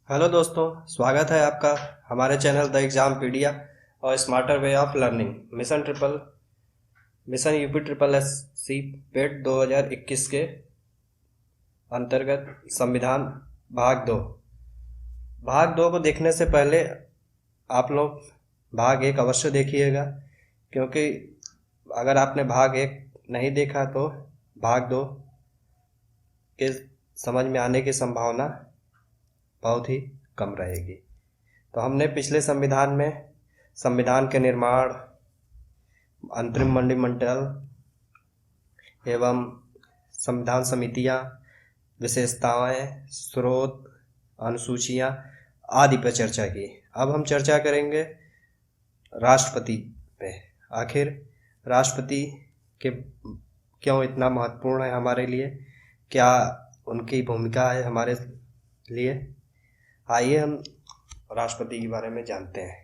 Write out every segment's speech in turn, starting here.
Hello दोस्तों, स्वागत है आपका हमारे चैनल द एग्जामपीडिया और smarter way of learning mission UP triple S C PET 2021 के अंतर्गत संविधान भाग दो को देखने से पहले आप लोग भाग एक अवश्य देखिएगा, क्योंकि अगर आपने भाग एक नहीं देखा तो भाग दो के समझ में आने की संभावना बहुत ही कम रहेगी। तो हमने पिछले संविधान में संविधान के निर्माण, अंतरिम मंत्रिमंडल एवं संविधान समितियां, विशेषताएं, स्रोत, अनुसूचियां आदि पर चर्चा की। अब हम चर्चा करेंगे राष्ट्रपति पे। आखिर राष्ट्रपति के क्यों इतना महत्वपूर्ण है हमारे लिए, क्या उनकी भूमिका है हमारे लिए। आइए हम राष्ट्रपति के बारे में जानते हैं।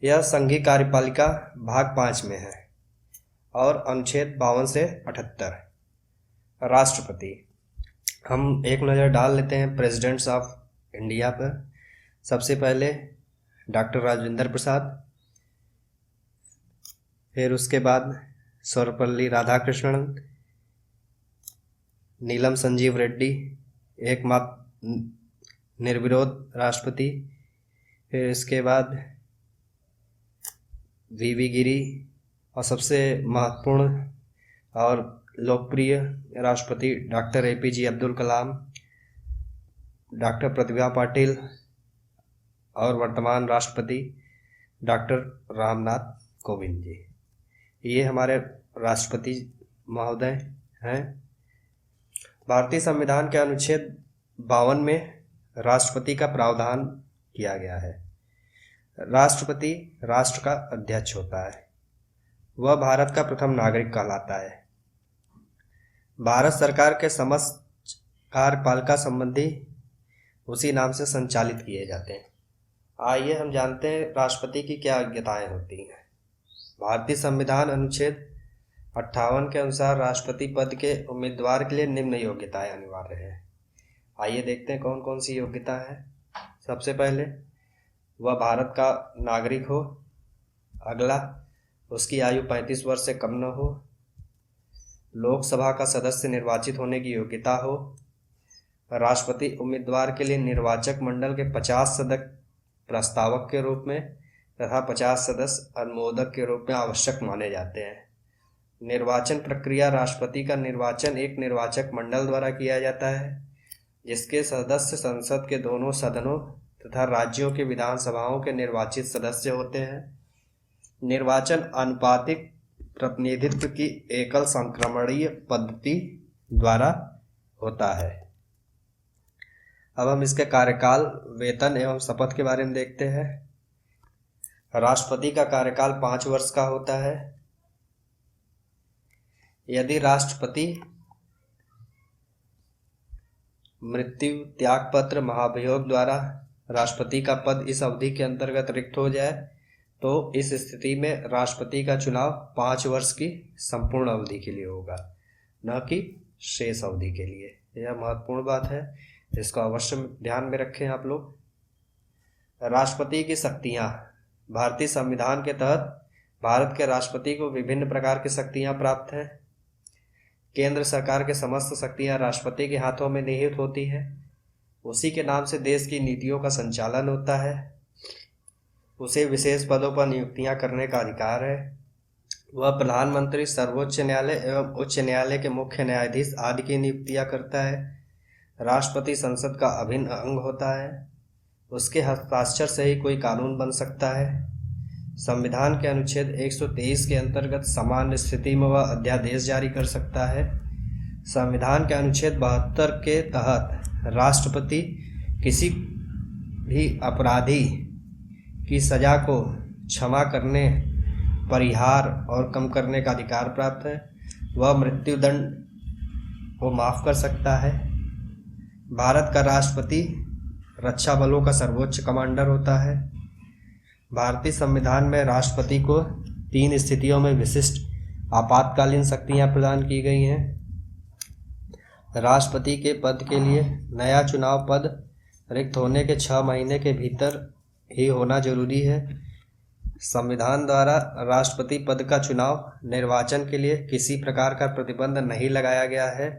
यह संघीय कार्यपालिका भाग 5 में है और अनुच्छेद 52 से 78। राष्ट्रपति, हम एक नज़र डाल लेते हैं प्रेसिडेंट्स ऑफ इंडिया पर। सबसे पहले डॉक्टर राजेंद्र प्रसाद, फिर उसके बाद सर्वपल्ली राधाकृष्णन, नीलम संजीव रेड्डी एकमात्र निर्विरोध राष्ट्रपति, फिर इसके बाद वीवी गिरी, और सबसे महत्वपूर्ण और लोकप्रिय राष्ट्रपति doctor APJ Abdul Kalam, doctor Pratibha Patil और वर्तमान राष्ट्रपति डॉक्टर रामनाथ कोविंद जी। ये हमारे राष्ट्रपति महोदय हैं। भारतीय संविधान के अनुच्छेद 52 में राष्ट्रपति का प्रावधान किया गया है। राष्ट्रपति राष्ट्र का अध्यक्ष होता है। वह भारत का प्रथम नागरिक कहलाता है। भारत सरकार के समस्त कार्यपालिका संबंधी उसी नाम से संचालित किए जाते हैं। आइए हम जानते हैं राष्ट्रपति की क्या योग्यताएं होती हैं। भारतीय संविधान अनुच्छेद 58 के अनुसार राष्ट्रपति पद के उम्मीदवार के लिए निम्न योग्यताएं अनिवार्य है। आइए देखते हैं कौन कौन सी योग्यता है। सबसे पहले वह भारत का नागरिक हो। अगला, उसकी आयु 35 वर्ष से कम न हो। लोकसभा का सदस्य निर्वाचित होने की योग्यता हो। राष्ट्रपति उम्मीदवार के लिए निर्वाचक मंडल के 50 सदस्य प्रस्तावक के रूप में तथा 50 सदस्य अनुमोदक के रूप में आवश्यक माने जाते हैं। निर्वाचन प्रक्रिया राष्ट्रपति का निर्वाचन एक निर्वाचक मंडल द्वारा किया जाता है, जिसके सदस्य संसद के दोनों सदनों तथा राज्यों के विधानसभाओं के निर्वाचित सदस्य होते हैं। निर्वाचन आनुपातिक प्रतिनिधित्व की एकल संक्रमणीय पद्धति द्वारा होता है। अब हम इसके कार्यकाल, वेतन एवं शपथ के बारे में देखते हैं। राष्ट्रपति का कार्यकाल 5 वर्ष का होता है। यदि राष्ट्रपति मृत्यु, त्यागपत्र, महाभियोग द्वारा राष्ट्रपति का पद इस अवधि के अंतर्गत रिक्त हो जाए तो इस स्थिति में राष्ट्रपति का चुनाव 5 वर्ष की संपूर्ण अवधि के लिए होगा, न कि शेष अवधि के लिए। यह महत्वपूर्ण बात है, इसको अवश्य ध्यान में रखें आप लोग। राष्ट्रपति की शक्तियां। भारतीय संविधान के तहत भारत के राष्ट्रपति को विभिन्न प्रकार की शक्तियां प्राप्त हैं। केंद्र सरकार के समस्त शक्तियां राष्ट्रपति के हाथों में निहित होती है। उसी के नाम से देश की नीतियों का संचालन होता है। उसे विशेष पदों पर नियुक्तियां करने का अधिकार है। वह प्रधानमंत्री, सर्वोच्च न्यायालय एवं उच्च न्यायालय के मुख्य न्यायाधीश आदि की नियुक्तियां करता है। राष्ट्रपति संसद का अभिन्न अंग होता है। उसके हस्ताक्षर से ही कोई कानून बन सकता है। संविधान के अनुच्छेद 123 के अंतर्गत सामान्य स्थिति में वह अध्यादेश जारी कर सकता है। संविधान के अनुच्छेद 72 के तहत राष्ट्रपति किसी भी अपराधी की सजा को क्षमा करने, परिहार और कम करने का अधिकार प्राप्त है। वह मृत्युदंड को माफ कर सकता है। भारत का राष्ट्रपति रक्षा बलों का सर्वोच्च कमांडर होता है। भारतीय संविधान में राष्ट्रपति को 3 स्थितियों में विशिष्ट आपातकालीन शक्तियां प्रदान की गई हैं। राष्ट्रपति के पद के लिए नया चुनाव पद रिक्त होने के 6 महीने के भीतर ही होना जरूरी है। संविधान द्वारा राष्ट्रपति पद का चुनाव निर्वाचन के लिए किसी प्रकार का प्रतिबंध नहीं लगाया गया है।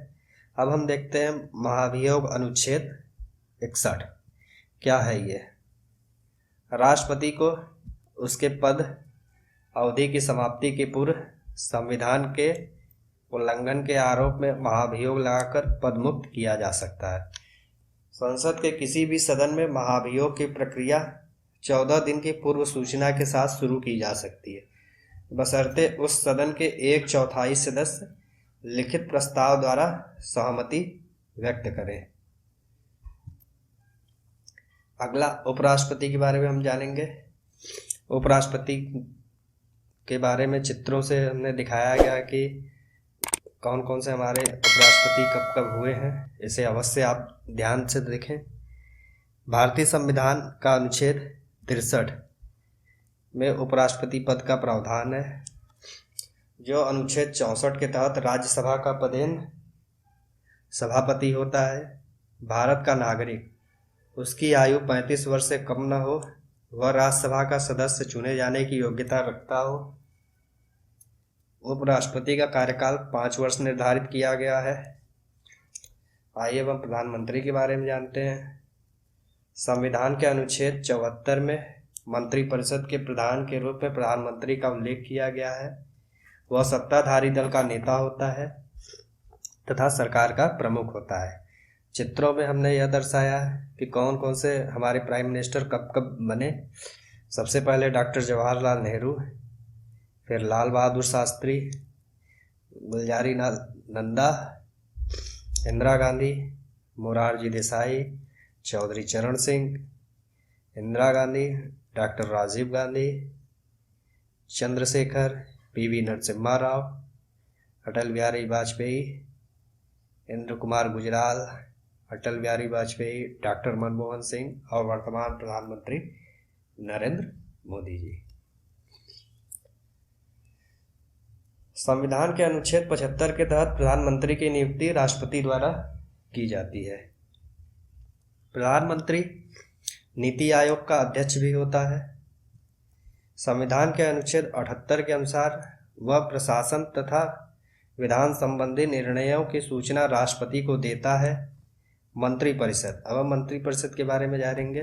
अब हम देखते हैं महाभियोग अनुच्छेद 61 क्या है ये। राष्ट्रपति को उसके पद अवधि की समाप्ति के पूर्व संविधान के उल्लंघन के आरोप में महाभियोग लगाकर पदमुक्त किया जा सकता है। संसद के किसी भी सदन में महाभियोग की प्रक्रिया 14 दिन की पूर्व सूचना के साथ शुरू की जा सकती है, बशर्ते उस सदन के 1/4 सदस्य लिखित प्रस्ताव द्वारा सहमति व्यक्त करें। अगला उपराष्ट्रपति के बारे में हम जानेंगे। उपराष्ट्रपति के बारे में चित्रों से हमने दिखाया गया कि कौन कौन से हमारे उपराष्ट्रपति कब कब हुए हैं, इसे अवश्य आप ध्यान से देखें। भारतीय संविधान का अनुच्छेद 63 में उपराष्ट्रपति पद का प्रावधान है, जो अनुच्छेद 64 के तहत राज्यसभा का पदेन सभापति होता है। भारत का नागरिक, उसकी आयु 35 वर्ष से कम न हो, वह राज्यसभा का सदस्य चुने जाने की योग्यता रखता हो। उपराष्ट्रपति का कार्यकाल 5 वर्ष निर्धारित किया गया है। आइए हम प्रधानमंत्री के बारे में जानते हैं। संविधान के अनुच्छेद 74 में मंत्रिपरिषद के प्रधान के रूप में प्रधानमंत्री का उल्लेख किया गया है। वह सत्ताधारी दल का नेता होता है तथा सरकार का प्रमुख होता है। चित्रों में हमने यह दर्शाया है कि कौन कौन से हमारे प्राइम मिनिस्टर कब कब बने। सबसे पहले डॉक्टर जवाहरलाल नेहरू, फिर लाल बहादुर शास्त्री, गुलजारी नंदा, इंदिरा गांधी, मोरारजी देसाई, चौधरी चरण Singh, Indira Gandhi, doctor Rajiv Gandhi, Chandrashekhar, PV Narasimha Rao, Atal Bihari Vajpayee, Indra Kumar Gujral, Atal Bihari Vajpayee, doctor Manmohan Singh और वर्तमान प्रधानमंत्री नरेंद्र मोदी जी। संविधान के अनुच्छेद 75 के तहत प्रधानमंत्री की नियुक्ति राष्ट्रपति द्वारा की जाती है। प्रधानमंत्री नीति आयोग का अध्यक्ष भी होता है। संविधान के अनुच्छेद 78 के अनुसार वह प्रशासन तथा विधान संबंधी निर्णयों की सूचना राष्ट्रपति को देता है। मंत्रिपरिषद, अब हम मंत्रिपरिषद के बारे में जानेंगे।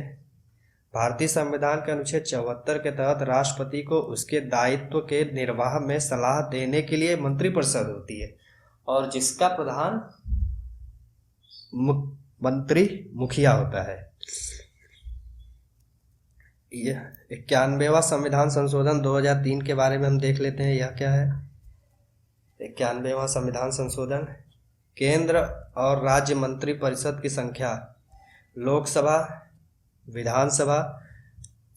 भारतीय संविधान के अनुच्छेद 74 के तहत राष्ट्रपति को उसके दायित्व के निर्वाह में सलाह देने के लिए मंत्रिपरिषद होती है और जिसका प्रधान मंत्री मुखिया होता है। यह 91वां संविधान संशोधन 2003 के बारे में हम देख लेते हैं। यह क्या है? 91वां संविधान संशोधन केंद्र और राज्य मंत्री परिषद की संख्या लोकसभा विधानसभा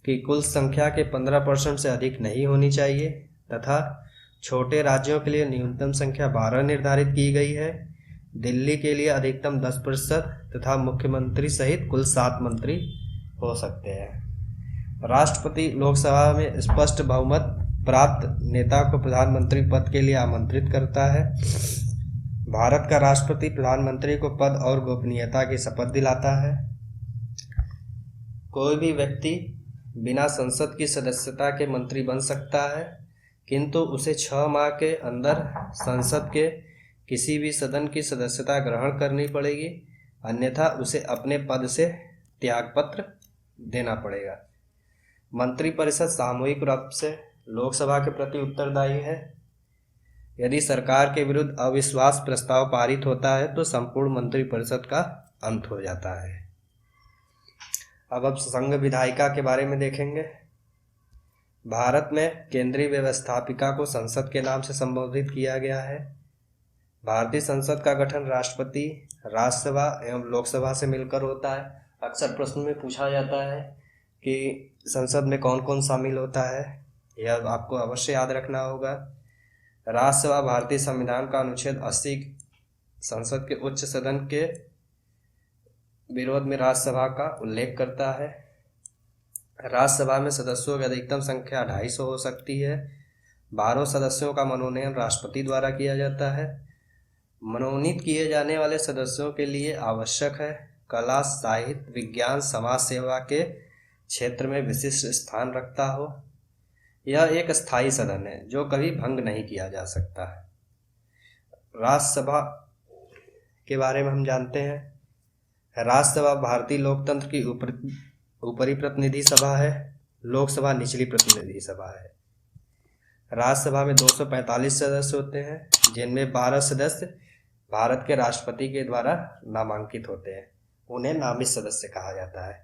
की कुल संख्या के 15% से अधिक नहीं होनी चाहिए तथा छोटे राज्यों के लिए न्यूनतम संख्या 12 निर्धारित की गई है। दिल्ली के लिए अधिकतम 10% तथा मुख्यमंत्री सहित कुल 7 मंत्री हो सकते हैं। राष्ट्रपति लोकसभा में स्पष्ट बहुमत प्राप्त नेता को प्रधानमंत्री पद के लिए आमंत्रित करता है। भारत का राष्ट्रपति प्रधानमंत्री को पद और गोपनीयता की शपथ दिलाता है। कोई भी व्यक्ति बिना संसद की सदस्यता के मंत्री बन सकता है, किंतु उसे 6 माह के अंदर संसद के किसी भी सदन की सदस्यता ग्रहण करनी पड़ेगी, अन्यथा उसे अपने पद से त्यागपत्र देना पड़ेगा। मंत्रिपरिषद सामूहिक रूप से लोकसभा के प्रति उत्तरदायी है। यदि सरकार के विरुद्ध अविश्वास प्रस्ताव पारित होता है तो संपूर्ण मंत्रिपरिषद का अंत हो जाता है। अब संघ विधायिका के बारे में देखेंगे। भारत में केंद्रीय व्यवस्थापिका को संसद के नाम से संबोधित किया गया है। भारतीय संसद का गठन राष्ट्रपति, राज्यसभा एवं लोकसभा से मिलकर होता है। अक्सर प्रश्न में पूछा जाता है कि संसद में कौन कौन शामिल होता है, यह आपको अवश्य याद रखना होगा। राज्यसभा भारतीय संविधान का अनुच्छेद 80 संसद के उच्च सदन के विरोध में राज्यसभा का उल्लेख करता है। राज्यसभा में सदस्यों की अधिकतम संख्या 250 हो सकती है। 12 सदस्यों का मनोनयन राष्ट्रपति द्वारा किया जाता है। मनोनीत किए जाने वाले सदस्यों के लिए आवश्यक है कला, साहित्य, विज्ञान, समाज सेवा के क्षेत्र में विशिष्ट स्थान रखता हो। यह एक स्थायी सदन है जो कभी भंग नहीं किया जा सकता है। राज्यसभा के बारे में हम जानते हैं। राज्यसभा भारतीय लोकतंत्र की ऊपरी प्रतिनिधि सभा है। लोकसभा निचली प्रतिनिधि सभा है। राज्यसभा में 245 सदस्य होते हैं, जिनमें 12 सदस्य भारत के राष्ट्रपति के द्वारा नामांकित होते हैं। उन्हें नामित सदस्य कहा जाता है।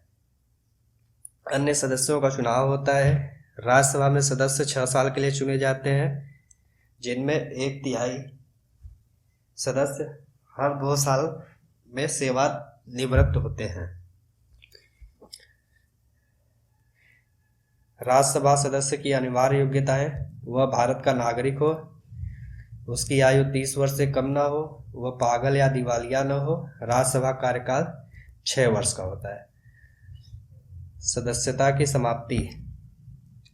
अन्य सदस्यों का चुनाव होता है। राज्यसभा में सदस्य 6 साल के लिए चुने जाते हैं, जिनमें 1/3 सदस्य हर 2 साल में सेवानिवृत्त होते हैं। राज्यसभा सदस्य की अनिवार्य योग्यताएं: वह भारत का नागरिक हो, उसकी आयु 30 वर्ष से कम ना हो, वह पागल या दिवालिया न हो। राज्यसभा कार्यकाल 6 वर्ष का होता है। सदस्यता की समाप्ति: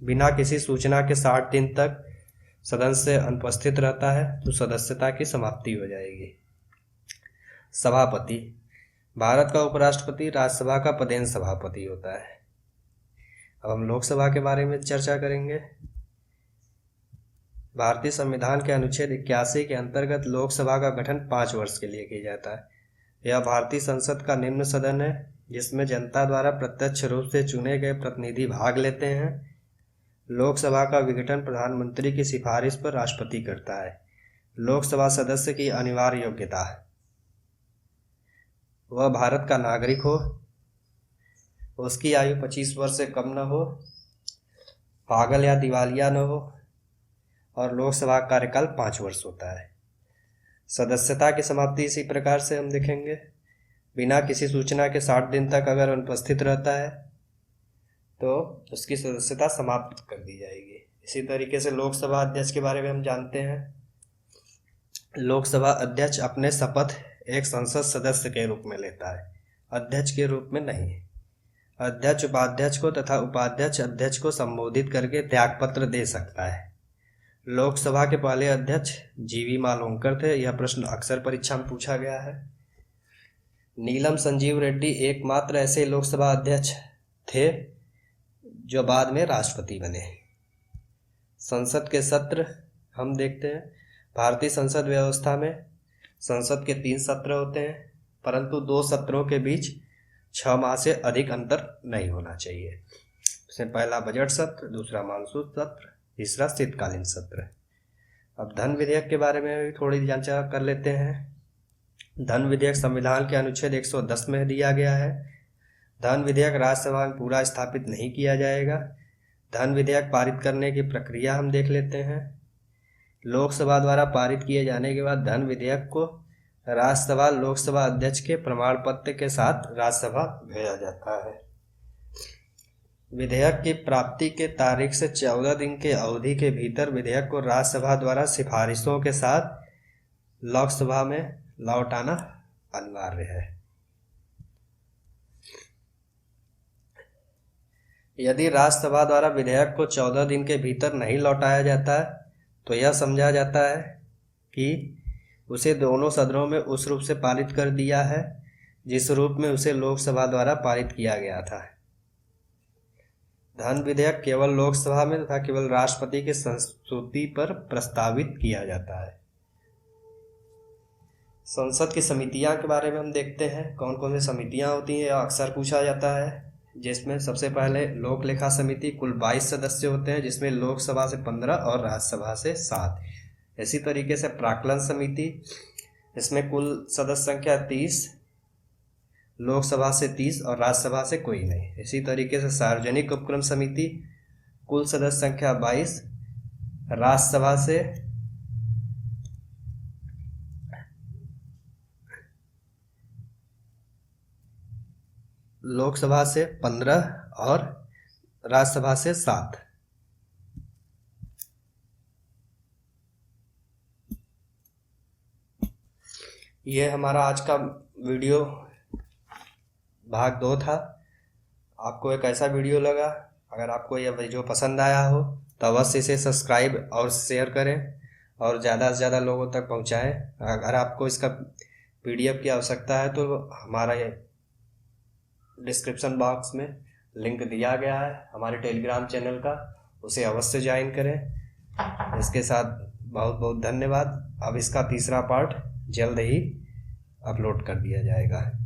बिना किसी सूचना के 60 दिन तक सदन से अनुपस्थित रहता है तो सदस्यता की समाप्ति हो जाएगी। सभापति: भारत का उपराष्ट्रपति राज्यसभा का पदेन सभापति होता है। अब हम लोकसभा के बारे में चर्चा करेंगे। भारतीय संविधान के अनुच्छेद 81 के अंतर्गत लोकसभा का गठन 5 वर्ष के लिए किया जाता है। यह भारतीय संसद का निम्न सदन है, जिसमें जनता द्वारा प्रत्यक्ष रूप से चुने गए प्रतिनिधि भाग लेते हैं। लोकसभा का विघटन प्रधानमंत्री की सिफारिश पर राष्ट्रपति करता है। लोकसभा सदस्य की अनिवार्य योग्यता: वह भारत का नागरिक हो, उसकी आयु 25 वर्ष से कम न हो, पागल या दिवालिया न हो और लोकसभा कार्यकाल 5 वर्ष होता है। सदस्यता की समाप्ति इसी प्रकार से हम देखेंगे। बिना किसी सूचना के 60 दिन तक अगर अनुपस्थित रहता है तो उसकी सदस्यता समाप्त कर दी जाएगी। इसी तरीके से लोकसभा अध्यक्ष के बारे में हम जानते हैं। लोकसभा अध्यक्ष अपने शपथ एक संसद सदस्य के रूप में लेता है, अध्यक्ष के रूप में नहीं। अध्यक्ष उपाध्यक्ष को तथा उपाध्यक्ष अध्यक्ष को संबोधित करके त्यागपत्र दे सकता है। लोकसभा के पहले अध्यक्ष जीवी मालुंकर थे। यह प्रश्न अक्सर परीक्षा में पूछा गया है। नीलम संजीव रेड्डी एकमात्र ऐसे लोकसभा अध्यक्ष थे जो बाद में राष्ट्रपति बने। संसद के सत्र हम देखते हैं। भारतीय संसद व्यवस्था में संसद के 3 सत्र होते हैं, परंतु 2 सत्रों के बीच 6 माह से अधिक अंतर नहीं होना चाहिए। इसमें पहला बजट सत्र, दूसरा मानसून सत्र, तीसरा शीतकालीन सत्र। अब धन विधेयक के बारे में भी थोड़ी जानकारी कर लेते हैं। धन विधेयक संविधान के अनुच्छेद 110 में दिया गया है। धन विधेयक राज्यसभा में पूरा स्थापित नहीं किया जाएगा। धन विधेयक पारित करने की प्रक्रिया हम देख लेते हैं। लोकसभा द्वारा पारित किए जाने के बाद धन विधेयक को राज्यसभा लोकसभा अध्यक्ष के प्रमाण पत्र के साथ राज्यसभा भेजा जाता है। विधेयक की प्राप्ति के तारीख से 14 दिन के अवधि के भीतर विधेयक को राज्यसभा द्वारा सिफारिशों के साथ लोकसभा में लौटाना अनिवार्य है। यदि राज्यसभा द्वारा विधेयक को 14 दिन के भीतर नहीं लौटाया जाता है तो यह समझा जाता है कि उसे दोनों सदनों में उस रूप से पारित कर दिया है जिस रूप में उसे लोकसभा द्वारा पारित किया गया था। धन विधेयक केवल लोकसभा में तथा केवल राष्ट्रपति की संस्तुति पर प्रस्तावित किया जाता है। संसद की समितियां के बारे में हम देखते हैं। कौन कौन सी समितियां होती हैं, यह अक्सर पूछा जाता है। जिसमें सबसे पहले लोक लेखा समिति, कुल 22 सदस्य होते हैं, जिसमें लोकसभा से 15 और राज्यसभा से 7। इसी तरीके से प्राक्कलन समिति, इसमें कुल सदस्य संख्या 30, लोकसभा से 30 और राज्यसभा से कोई नहीं। इसी तरीके से सार्वजनिक उपक्रम समिति, कुल सदस्य संख्या 22, राज्यसभा से लोकसभा से 15 और राज्यसभा से 7। ये हमारा आज का वीडियो भाग 2 था। आपको एक ऐसा वीडियो लगा, अगर आपको यह वीडियो पसंद आया हो तो अवश्य इसे सब्सक्राइब और शेयर करें और ज़्यादा से ज़्यादा लोगों तक पहुंचाएं। अगर आपको इसका PDF की आवश्यकता है तो हमारा डिस्क्रिप्शन बॉक्स में लिंक दिया गया है हमारे टेलीग्राम चैनल का, उसे अवश्य ज्वाइन करें। इसके साथ बहुत बहुत धन्यवाद। अब इसका तीसरा पार्ट जल्द ही अपलोड कर दिया जाएगा।